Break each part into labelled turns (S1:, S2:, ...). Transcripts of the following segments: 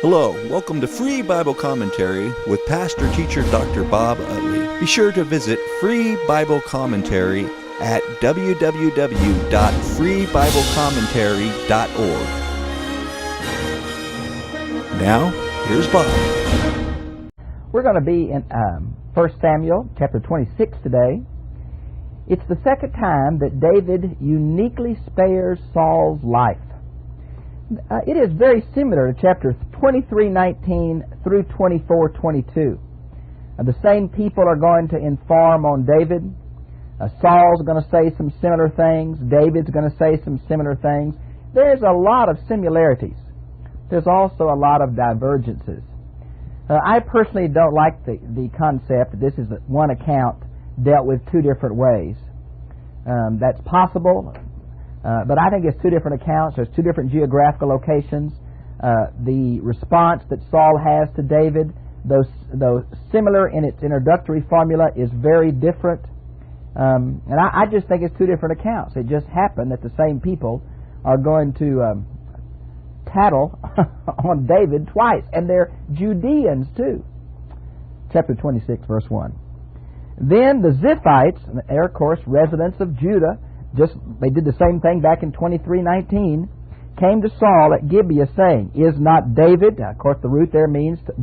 S1: Hello, welcome to Free Bible Commentary with Pastor Teacher Dr. Bob Utley. Be sure to visit Free Bible Commentary at www.freebiblecommentary.org. Now, here's Bob.
S2: We're going to be in 1 Samuel chapter 26 today. It's the second time that David uniquely spares Saul's life. It is very similar to chapter 23:19 through 24:22. The same people are going to inform on David. Saul's going to say some similar things. David's going to say some similar things. There's a lot of similarities. There's also a lot of divergences. I personally don't like the concept that this is one account dealt with two different ways. That's possible. But I think it's two different accounts. There's two different geographical locations. The response that Saul has to David, though similar in its introductory formula, is very different. And I just think it's two different accounts. It just happened that the same people are going to tattle on David twice. And they're Judeans too. Chapter 26, verse 1. Then the Ziphites, they're of course residents of Judah, they did the same thing back in 23:19, came to Saul at Gibeah saying, "Is not David," now of course the root there means to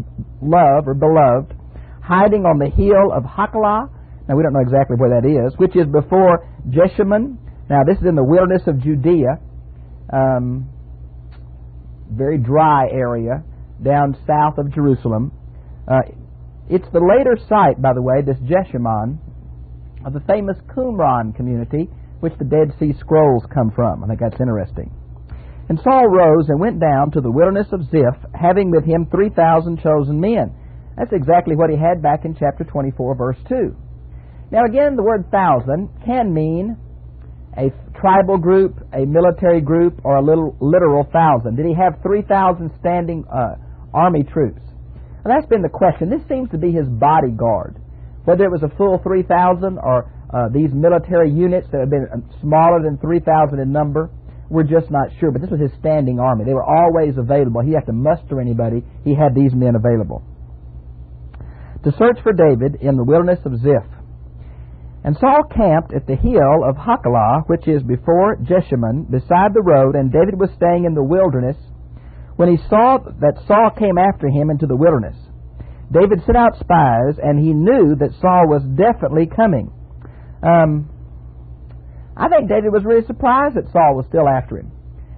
S2: love or beloved, "hiding on the hill of Hachilah?" Now we don't know exactly where that is, which is before Jeshimon. Now this is in the wilderness of Judea, very dry area down south of Jerusalem. It's the later site, by the way, this Jeshimon, of the famous Qumran community, which the Dead Sea Scrolls come from. I think that's interesting. And Saul rose and went down to the wilderness of Ziph, having with him 3,000 chosen men. That's exactly what he had back in chapter 24, verse 2. Now again, the word thousand can mean a tribal group, a military group, or a literal thousand. Did he have 3,000 standing army troops? Well, that's been the question. This seems to be his bodyguard. Whether it was a full 3,000 or these military units that have been smaller than 3,000 in number, we're just not sure. But this was his standing army. They were always available. He had to muster anybody. He had these men available to search for David in the wilderness of Ziph. And Saul camped at the hill of Hachilah, which is before Jeshimon, beside the road, and David was staying in the wilderness when he saw that Saul came after him into the wilderness. David sent out spies, and he knew that Saul was definitely coming. I think David was really surprised that Saul was still after him.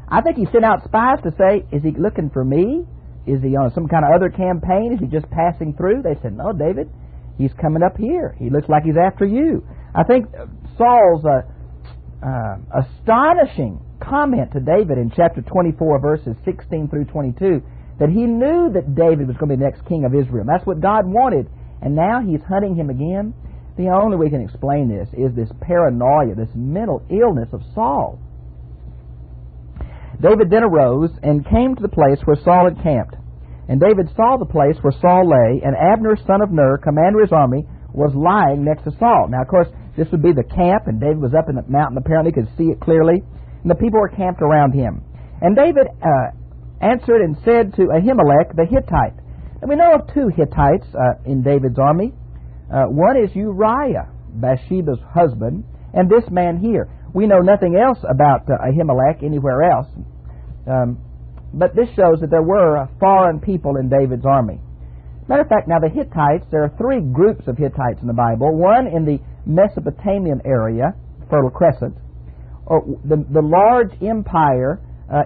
S2: I think he sent out spies to say, is he looking for me? Is he on some kind of other campaign? Is he just passing through? They said, no, David, he's coming up here. He looks like he's after you. I think Saul's astonishing comment to David in chapter 24, verses 16 through 22, that he knew that David was going to be the next king of Israel. That's what God wanted. And now he's hunting him again. The only way we can explain this is this paranoia, this mental illness of Saul. David then arose and came to the place where Saul had camped. And David saw the place where Saul lay, and Abner, son of Ner, commander of his army, was lying next to Saul. Now, of course, this would be the camp, and David was up in the mountain, apparently could see it clearly, and the people were camped around him. And David answered and said to Ahimelech the Hittite. And we know of two Hittites in David's army. One is Uriah, Bathsheba's husband, and this man here. We know nothing else about Ahimelech anywhere else. But this shows that there were foreign people in David's army. Matter of fact, now the Hittites, there are three groups of Hittites in the Bible. One in the Mesopotamian area, Fertile Crescent, or the large empire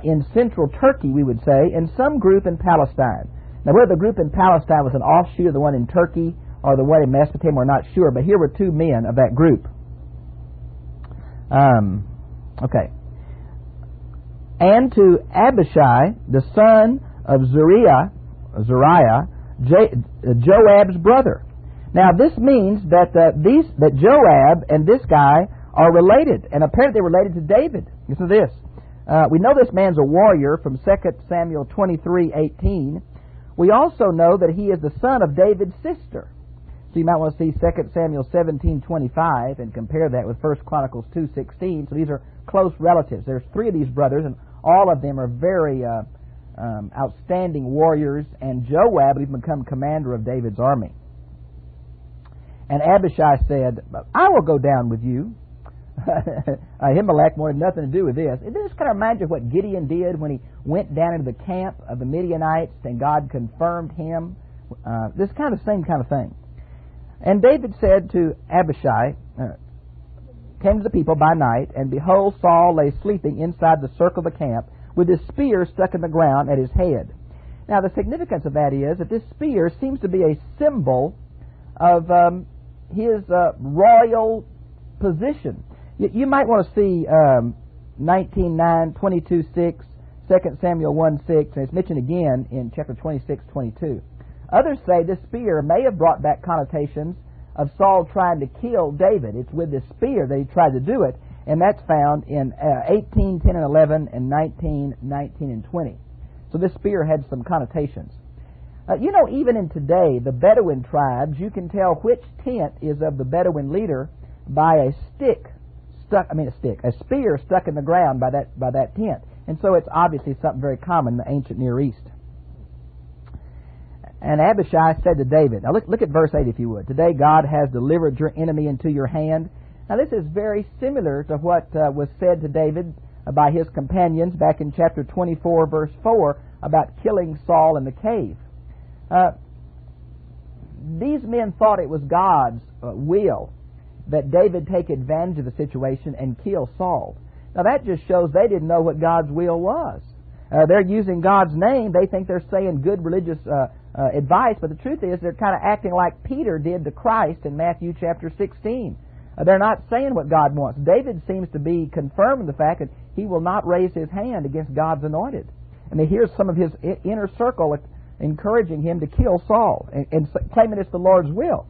S2: in central Turkey, we would say, and some group in Palestine. Now, whether the group in Palestine was an offshoot of the one in Turkey or the one in Mesopotamia, we're not sure, but here were two men of that group. Okay. And to Abishai, the son of Zuriah, Joab's brother. Now, this means that that Joab and this guy are related, and apparently related to David. Listen to this. We know this man's a warrior from 2 Samuel 23:18. We also know that he is the son of David's sister. So you might want to see 2 Samuel 17:25 and compare that with 1 Chronicles 2:16. So these are close relatives. There's three of these brothers, and all of them are very outstanding warriors, and Joab would even become commander of David's army. And Abishai said, I will go down with you. Ahimelech wanted nothing to do with this. This kind of reminds you of what Gideon did when he went down into the camp of the Midianites and God confirmed him. This kind of same kind of thing. And David said to Abishai, came to the people by night, and behold, Saul lay sleeping inside the circle of the camp with his spear stuck in the ground at his head. Now the significance of that is that this spear seems to be a symbol of his royal position. You might want to see 19:9, 22:6, 2 Samuel 1:6, and it's mentioned again in chapter 26:22. Others say this spear may have brought back connotations of Saul trying to kill David. It's with this spear that he tried to do it, and that's found in 18, 10, and 11, and 19, 19, and 20. So this spear had some connotations. Even in today, the Bedouin tribes, you can tell which tent is of the Bedouin leader by a spear stuck in the ground by that tent. And so it's obviously something very common in the ancient Near East. And Abishai said to David, now look at verse 8 if you would. Today God has delivered your enemy into your hand. Now this is very similar to what was said to David by his companions back in chapter 24 verse 4 about killing Saul in the cave. These men thought it was God's will that David take advantage of the situation and kill Saul. Now that just shows they didn't know what God's will was. They're using God's name. They think they're saying good religious advice, but the truth is they're kind of acting like Peter did to Christ in Matthew chapter 16. They're not saying what God wants. David seems to be confirming the fact that he will not raise his hand against God's anointed. And here's some of his inner circle encouraging him to kill Saul and claiming it's the Lord's will.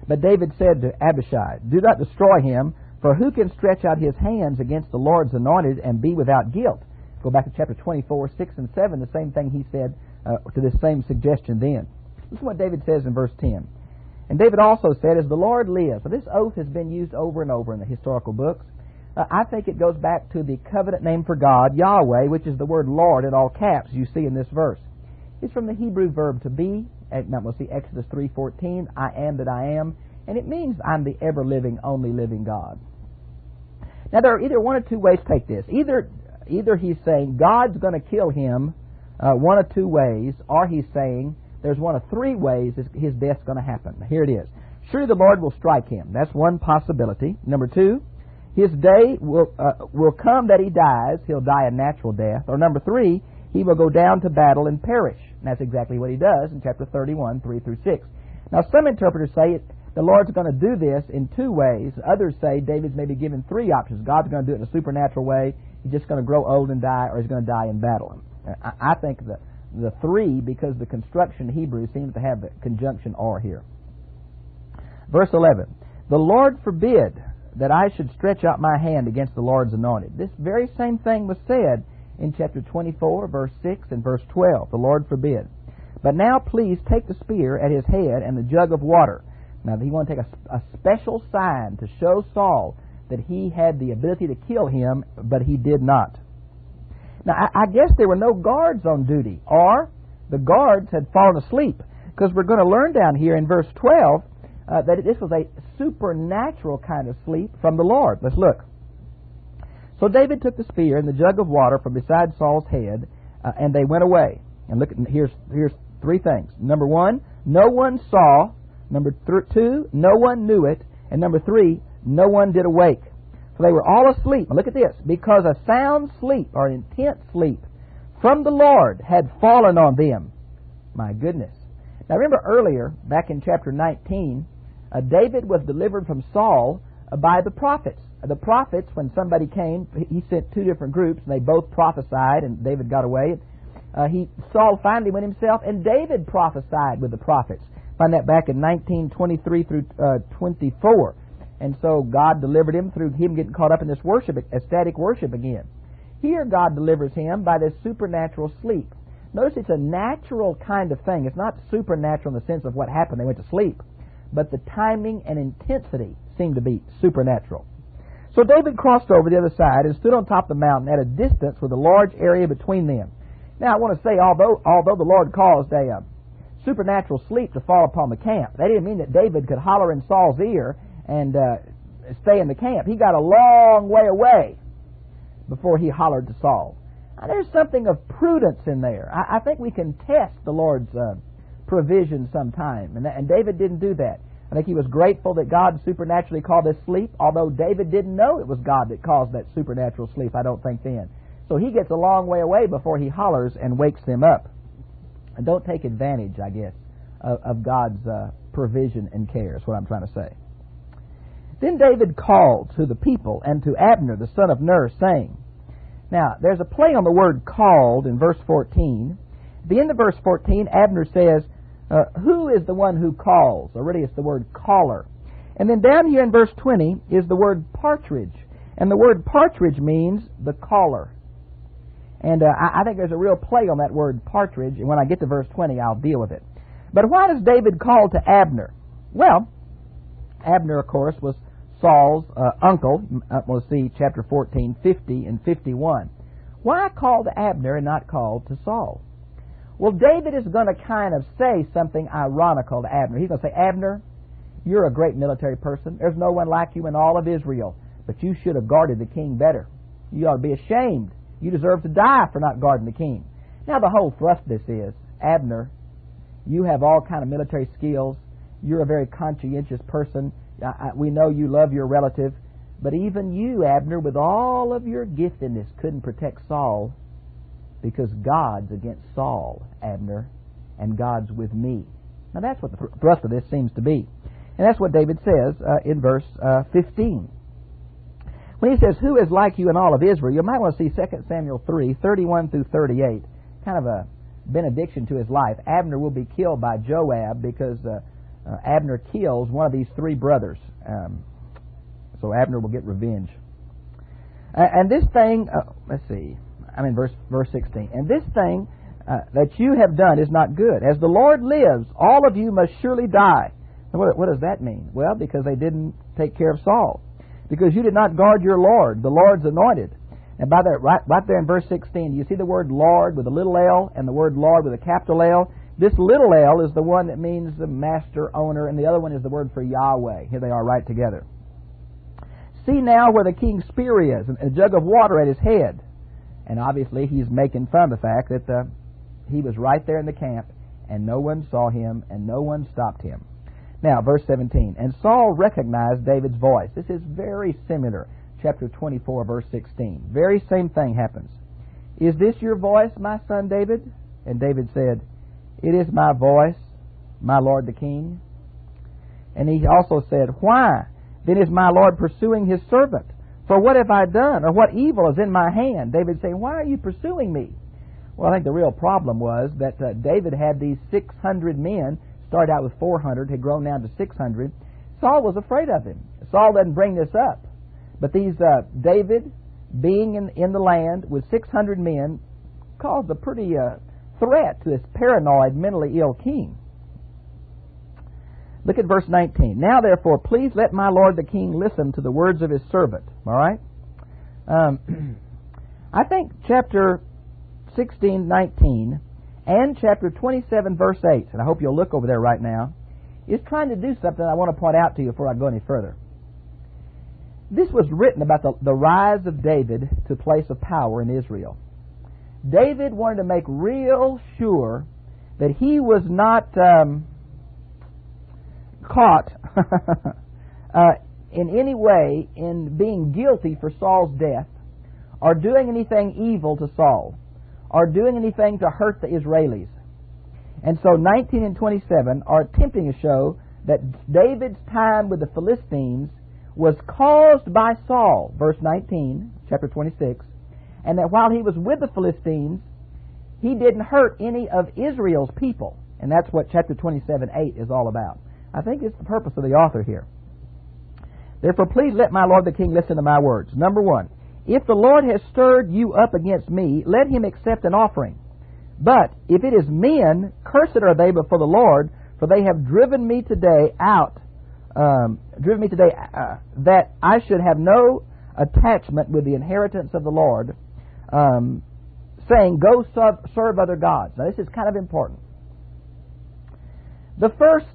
S2: But David said to Abishai, do not destroy him, for who can stretch out his hands against the Lord's anointed and be without guilt? Go back to chapter 24, 6 and 7, the same thing he said to this same suggestion then. This is what David says in verse 10. And David also said, as the Lord lives. So this oath has been used over and over in the historical books. I think it goes back to the covenant name for God, Yahweh, which is the word Lord in all caps you see in this verse. It's from the Hebrew verb to be. Now we'll see Exodus 3:14, I am that I am. And it means I'm the ever-living, only living God. Now there are either one or two ways to take this. Either he's saying God's going to kill him one of two ways, or he's saying there's one of three ways his death's going to happen. Here it is. Surely the Lord will strike him. That's one possibility. Number two, his day will come that he dies. He'll die a natural death. Or number three, he will go down to battle and perish. And that's exactly what he does in chapter 31, 3 through 6. Now some interpreters say the Lord's going to do this in two ways. Others say David's maybe given three options. God's going to do it in a supernatural way. He's just going to grow old and die, or he's going to die in battle. I think the three, because the construction in Hebrew seems to have the conjunction or here. Verse 11, the Lord forbid that I should stretch out my hand against the Lord's anointed. This very same thing was said in chapter 24, verse 6 and verse 12. The Lord forbid. But now please take the spear at his head and the jug of water. Now he wanted to take a special sign to show Saul that he had the ability to kill him, but he did not. Now I guess there were no guards on duty, or the guards had fallen asleep, because we're going to learn down here in verse 12 that this was a supernatural kind of sleep from the Lord. Let's look. So David took the spear and the jug of water from beside Saul's head, and they went away. And look, here's three things. Number one, no one saw. Number two, no one knew it. And number three, no one did awake. So they were all asleep. Now look at this. Because a sound sleep, or an intense sleep, from the Lord had fallen on them. My goodness. Now remember earlier, back in chapter 19, David was delivered from Saul by the prophets. The prophets, when somebody came, he sent two different groups, and they both prophesied, and David got away. Saul finally went himself, and David prophesied with the prophets. Find that back in 19:23 through 24. And so God delivered him through him getting caught up in this worship, ecstatic worship again. Here God delivers him by this supernatural sleep. Notice it's a natural kind of thing. It's not supernatural in the sense of what happened. They went to sleep. But the timing and intensity seem to be supernatural. So David crossed over the other side and stood on top of the mountain at a distance with a large area between them. Now, I want to say, although the Lord caused a supernatural sleep to fall upon the camp, that didn't mean that David could holler in Saul's ear and stay in the camp. He got a long way away before he hollered to Saul. Now, there's something of prudence in there. I think we can test the Lord's provision sometime, and David didn't do that. I think he was grateful that God supernaturally called this sleep, although David didn't know it was God that caused that supernatural sleep, I don't think then. So he gets a long way away before he hollers and wakes them up. And don't take advantage, I guess, of God's provision and care, is what I'm trying to say. Then David called to the people and to Abner, the son of Ner, saying, now, there's a play on the word called in verse 14. At the end of verse 14, Abner says, who is the one who calls? Or really it's the word caller. And then down here in verse 20 is the word partridge. And the word partridge means the caller. And I think there's a real play on that word partridge. And when I get to verse 20, I'll deal with it. But why does David call to Abner? Well, Abner, of course, was Saul's uncle. We'll see chapter 14, 50, and 51. Why call to Abner and not call to Saul? Well, David is going to kind of say something ironical to Abner. He's going to say, Abner, you're a great military person. There's no one like you in all of Israel. But you should have guarded the king better. You ought to be ashamed. You deserve to die for not guarding the king. Now, the whole thrust of this is, Abner, you have all kind of military skills. You're a very conscientious person. We know you love your relative. But even you, Abner, with all of your giftedness, couldn't protect Saul, because God's against Saul, Abner, and God's with me. Now that's what the thrust of this seems to be. And that's what David says in verse 15. When he says, who is like you in all of Israel, you might want to see 2 Samuel 3, 31 through 38, kind of a benediction to his life. Abner will be killed by Joab because Abner kills one of these three brothers. So Abner will get revenge. And this thing, let's see, I'm in verse 16. And this thing that you have done is not good. As the Lord lives, all of you must surely die. What does that mean? Well, because they didn't take care of Saul. Because you did not guard your Lord, the Lord's anointed. And by that, right there in verse 16, you see the word Lord with a little L and the word Lord with a capital L. This little L is the one that means the master, owner, and the other one is the word for Yahweh. Here they are right together. See now where the king's spear is, and a jug of water at his head. And obviously he's making fun of the fact that he was right there in the camp, and no one saw him, and no one stopped him. Now, verse 17. And Saul recognized David's voice. This is very similar. Chapter 24, verse 16. Very same thing happens. Is this your voice, my son David? And David said, it is my voice, my lord the king. And he also said, why then is my lord pursuing his servant? For what have I done, or what evil is in my hand? David saying, why are you pursuing me? Well, I think the real problem was that David had these 600 men, started out with 400, had grown down to 600. Saul was afraid of him. Saul doesn't bring this up. But these David, being in the land with 600 men, caused a pretty threat to this paranoid, mentally ill king. Look at verse 19. Now, therefore, please let my lord the king listen to the words of his servant. All right? I think chapter 16, 19, and chapter 27, verse 8, and I hope you'll look over there right now, is trying to do something I want to point out to you before I go any further. This was written about the rise of David to place of power in Israel. David wanted to make real sure that he was not caught in any way in being guilty for Saul's death, or doing anything evil to Saul, or doing anything to hurt the Israelis. And so 19 and 27 are attempting to show that David's time with the Philistines was caused by Saul, verse 19, chapter 26, and that while he was with the Philistines, he didn't hurt any of Israel's people. And that's what chapter 27:8 is all about. I think it's the purpose of the author here. Therefore, please let my lord the king listen to my words. Number one, if the Lord has stirred you up against me, let him accept an offering. But if it is men, cursed are they before the Lord, for they have driven me today that I should have no attachment with the inheritance of the Lord, saying, go serve other gods. Now, this is kind of important. The first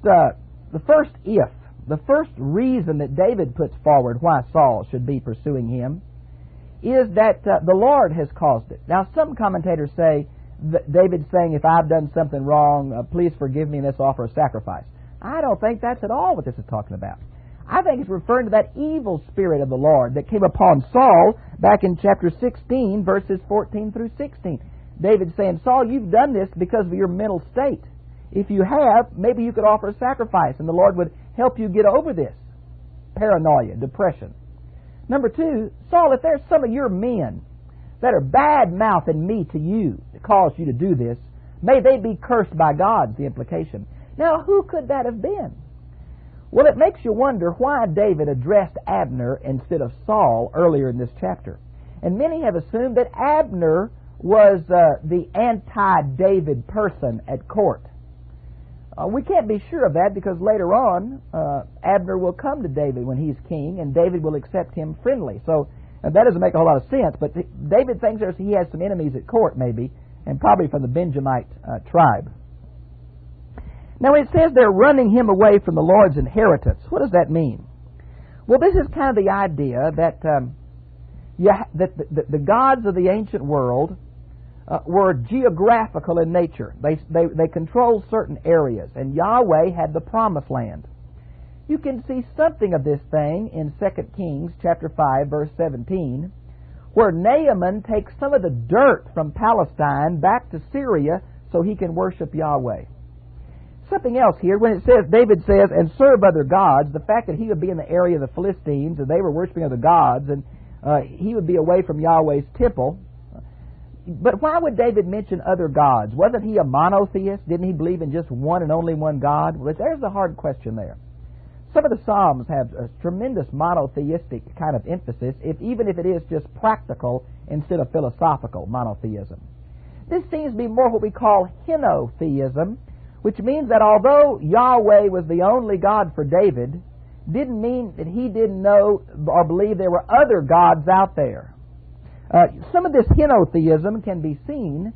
S2: reason that David puts forward why Saul should be pursuing him is that the Lord has caused it. Now, some commentators say that David's saying, if I've done something wrong, please forgive me and let's offer a sacrifice. I don't think that's at all what this is talking about. I think it's referring to that evil spirit of the Lord that came upon Saul back in chapter 16, verses 14 through 16. David's saying, Saul, you've done this because of your mental state. If you have, maybe you could offer a sacrifice and the Lord would help you get over this paranoia, depression. Number two, Saul, if there's some of your men that are bad-mouthing me to you that cause you to do this, may they be cursed by God, is the implication. Now, who could that have been? Well, it makes you wonder why David addressed Abner instead of Saul earlier in this chapter. And many have assumed that Abner was the anti-David person at court. We can't be sure of that because later on, Abner will come to David when he's king, and David will accept him friendly. So that doesn't make a whole lot of sense, but David thinks he has some enemies at court, maybe, and probably from the Benjamite tribe. Now, it says they're running him away from the Lord's inheritance. What does that mean? Well, this is kind of the idea that the gods of the ancient world were geographical in nature. They controlled certain areas, and Yahweh had the promised land. You can see something of this thing in 2 Kings chapter 5, verse 17, where Naaman takes some of the dirt from Palestine back to Syria so he can worship Yahweh. Something else here, when it says, David says, and serve other gods, the fact that he would be in the area of the Philistines and they were worshiping other gods, and he would be away from Yahweh's temple. But why would David mention other gods? Wasn't he a monotheist? Didn't he believe in just one and only one God? Well, there's the hard question there. Some of the Psalms have a tremendous monotheistic kind of emphasis, even if it is just practical instead of philosophical monotheism. This seems to be more what we call henotheism, which means that although Yahweh was the only God for David, didn't mean that he didn't know or believe there were other gods out there. Some of this henotheism can be seen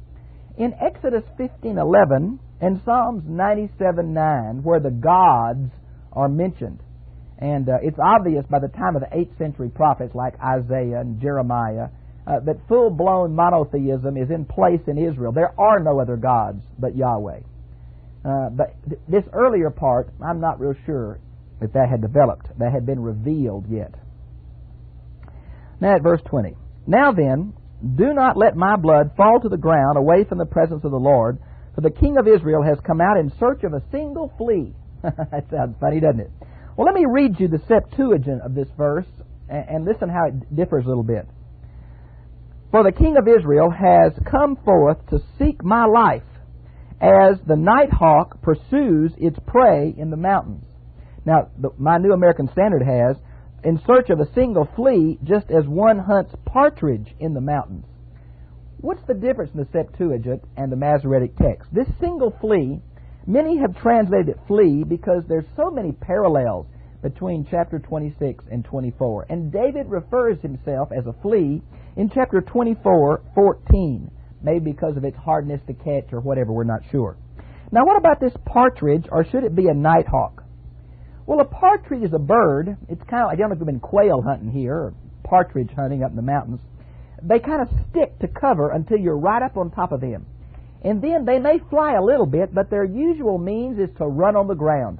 S2: in Exodus 15:11 and Psalms 97:9, where the gods are mentioned. And it's obvious by the time of the 8th century prophets like Isaiah and Jeremiah that full-blown monotheism is in place in Israel. There are no other gods but Yahweh. But this earlier part, I'm not real sure if that had developed, that had been revealed yet. Now at verse 20. Now then, do not let my blood fall to the ground away from the presence of the Lord, for the king of Israel has come out in search of a single flea. That sounds funny, doesn't it? Well, let me read you the Septuagint of this verse and listen how it differs a little bit. For the king of Israel has come forth to seek my life, as the nighthawk pursues its prey in the mountains. Now, my New American Standard has, in search of a single flea, just as one hunts partridge in the mountains. What's the difference in the Septuagint and the Masoretic text? This single flea, many have translated it flea because there's so many parallels between chapter 26 and 24. And David refers himself as a flea in chapter 24:14, maybe because of its hardness to catch or whatever, we're not sure. Now, what about this partridge, or should it be a nighthawk? Well, a partridge is a bird. It's kind of like, I don't know if you've been quail hunting here or partridge hunting up in the mountains. They kind of stick to cover until you're right up on top of them. And then they may fly a little bit, but their usual means is to run on the ground.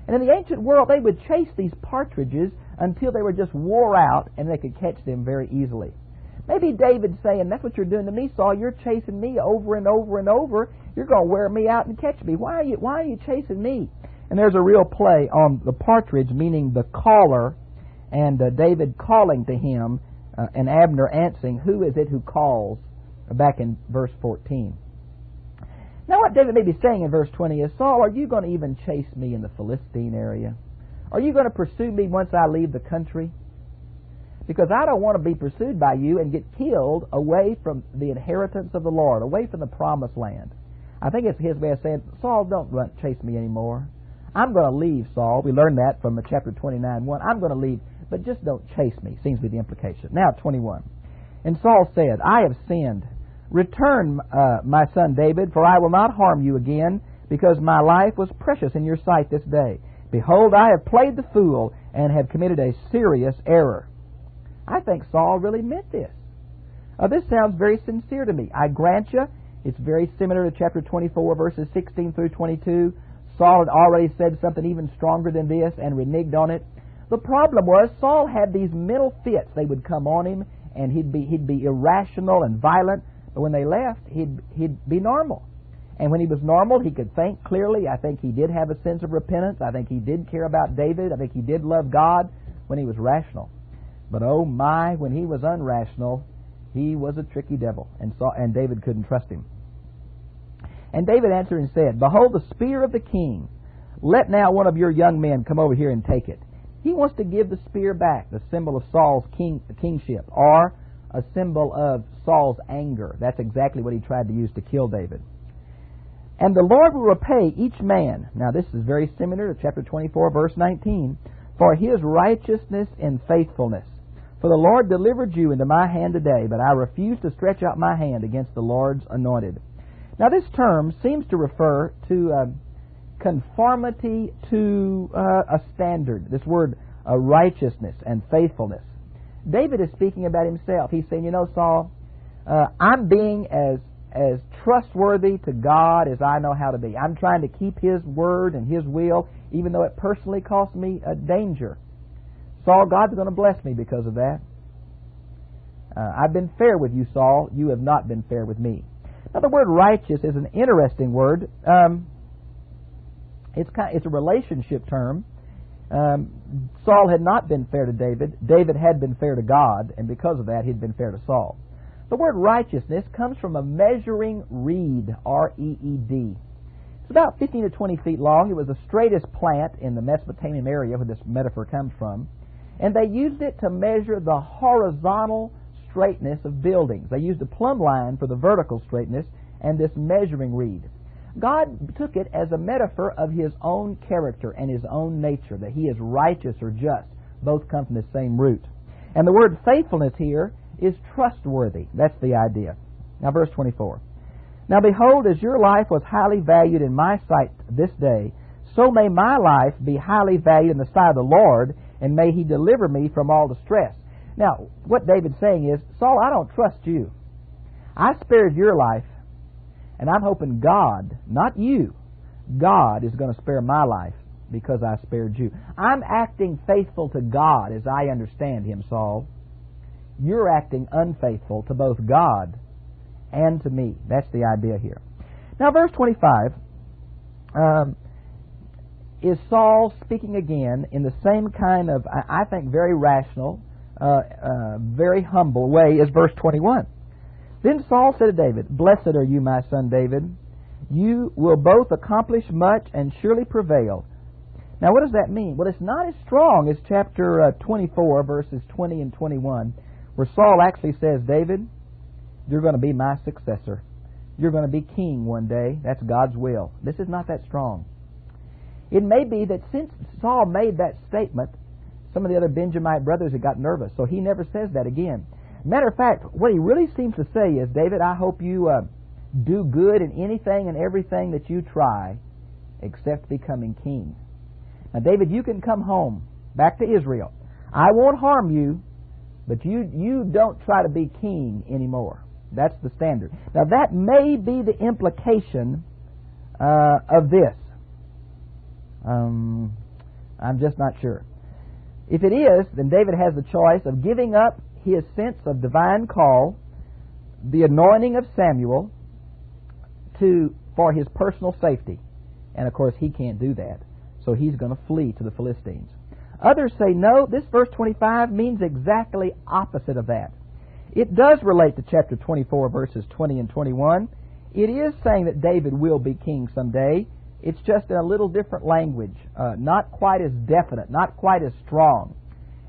S2: And in the ancient world, they would chase these partridges until they were just wore out and they could catch them very easily. Maybe David's saying, that's what you're doing to me, Saul. You're chasing me over and over and over. You're going to wear me out and catch me. Why are you chasing me? And there's a real play on the partridge, meaning the caller, and David calling to him, and Abner answering, who is it who calls, back in verse 14. Now what David may be saying in verse 20 is, Saul, are you going to even chase me in the Philistine area? Are you going to pursue me once I leave the country? Because I don't want to be pursued by you and get killed away from the inheritance of the Lord, away from the promised land. I think it's his way of saying, Saul, don't chase me anymore. I'm going to leave, Saul. We learned that from chapter 29:1. I'm going to leave, but just don't chase me, seems to be the implication. Now, 21. And Saul said, I have sinned. Return, my son David, for I will not harm you again, because my life was precious in your sight this day. Behold, I have played the fool and have committed a serious error. I think Saul really meant this. This sounds very sincere to me. I grant you, it's very similar to chapter 24, verses 16 through 22. Saul had already said something even stronger than this and reneged on it. The problem was Saul had these mental fits. They would come on him, and he'd be irrational and violent. But when they left, he'd be normal. And when he was normal, he could think clearly. I think he did have a sense of repentance. I think he did care about David. I think he did love God when he was rational. But oh my, when he was unrational, he was a tricky devil, and David couldn't trust him. And David answered and said, Behold the spear of the king. Let now one of your young men come over here and take it. He wants to give the spear back, the symbol of Saul's kingship, or a symbol of Saul's anger. That's exactly what he tried to use to kill David. And the Lord will repay each man. Now this is very similar to chapter 24, verse 19. For his righteousness and faithfulness. For the Lord delivered you into my hand today, but I refuse to stretch out my hand against the Lord's anointed. Now this term seems to refer to conformity to a standard. This word righteousness and faithfulness. David is speaking about himself. He's saying, you know, Saul, I'm being as trustworthy to God as I know how to be. I'm trying to keep His word and His will, even though it personally costs me a danger. Saul, God's going to bless me because of that. I've been fair with you, Saul. You have not been fair with me. Now, the word righteous is an interesting word. It's a relationship term. Saul had not been fair to David. David had been fair to God, and because of that, he'd been fair to Saul. The word righteousness comes from a measuring reed, R-E-E-D. It's about 15 to 20 feet long. It was the straightest plant in the Mesopotamian area where this metaphor comes from. And they used it to measure the horizontal straightness of buildings. They used a plumb line for the vertical straightness and this measuring reed. God took it as a metaphor of His own character and His own nature, that He is righteous or just. Both come from the same root. And the word faithfulness here is trustworthy. That's the idea. Now verse 24. Now behold, as your life was highly valued in my sight this day, so may my life be highly valued in the sight of the Lord, and may He deliver me from all distress. Now, what David's saying is, Saul, I don't trust you. I spared your life, and I'm hoping God, not you, God is going to spare my life because I spared you. I'm acting faithful to God as I understand Him, Saul. You're acting unfaithful to both God and to me. That's the idea here. Now, verse 25 is Saul speaking again in the same kind of, I think, very rational, very humble way as verse 21. Then Saul said to David, Blessed are you, my son David. You will both accomplish much and surely prevail. Now, what does that mean? Well, it's not as strong as chapter 24, verses 20 and 21, where Saul actually says, David, you're going to be my successor. You're going to be king one day. That's God's will. This is not that strong. It may be that since Saul made that statement, some of the other Benjamite brothers had got nervous, so he never says that again. Matter of fact, what he really seems to say is, David, I hope you do good in anything and everything that you try, except becoming king. Now, David, you can come home, back to Israel. I won't harm you, but you don't try to be king anymore. That's the standard. Now, that may be the implication of this. I'm just not sure. If it is, then David has the choice of giving up his sense of divine call, the anointing of Samuel, for his personal safety. And of course, he can't do that. So he's going to flee to the Philistines. Others say, no, this verse 25 means exactly opposite of that. It does relate to chapter 24, verses 20 and 21. It is saying that David will be king someday. It's just in a little different language, not quite as definite, not quite as strong.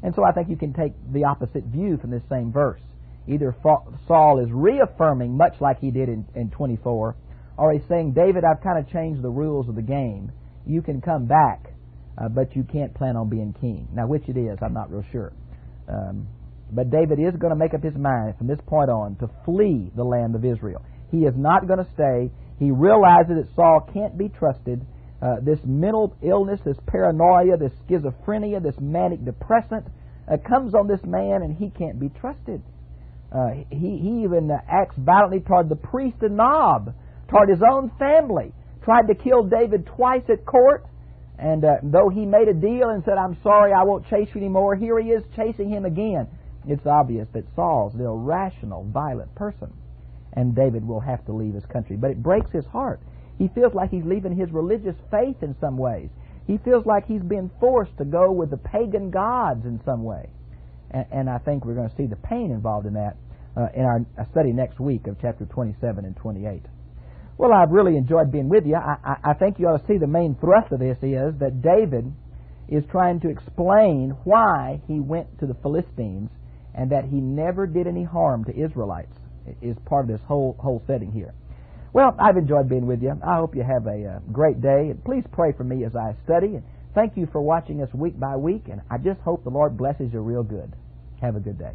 S2: And so I think you can take the opposite view from this same verse. Either Saul is reaffirming, much like he did in 24, or he's saying, David, I've kind of changed the rules of the game. You can come back, but you can't plan on being king. Now, which it is, I'm not real sure. But David is going to make up his mind from this point on to flee the land of Israel. He is not going to stay. He realizes that Saul can't be trusted. This mental illness, this paranoia, this schizophrenia, this manic depressant comes on this man, and he can't be trusted. He even acts violently toward the priest of Nob, toward his own family. Tried to kill David twice at court, and though he made a deal and said, "I'm sorry, I won't chase you anymore," here he is chasing him again. It's obvious that Saul's an irrational, violent person, and David will have to leave his country. But it breaks his heart. He feels like he's leaving his religious faith in some ways. He feels like he's been forced to go with the pagan gods in some way. And I think we're going to see the pain involved in that in our study next week of chapter 27 and 28. Well, I've really enjoyed being with you. I think you ought to see the main thrust of this is that David is trying to explain why he went to the Philistines and that he never did any harm to Israelites is part of this whole setting here. Well, I've enjoyed being with you. I hope you have a great day. And please pray for me as I study. And thank you for watching us week by week. And I just hope the Lord blesses you real good. Have a good day.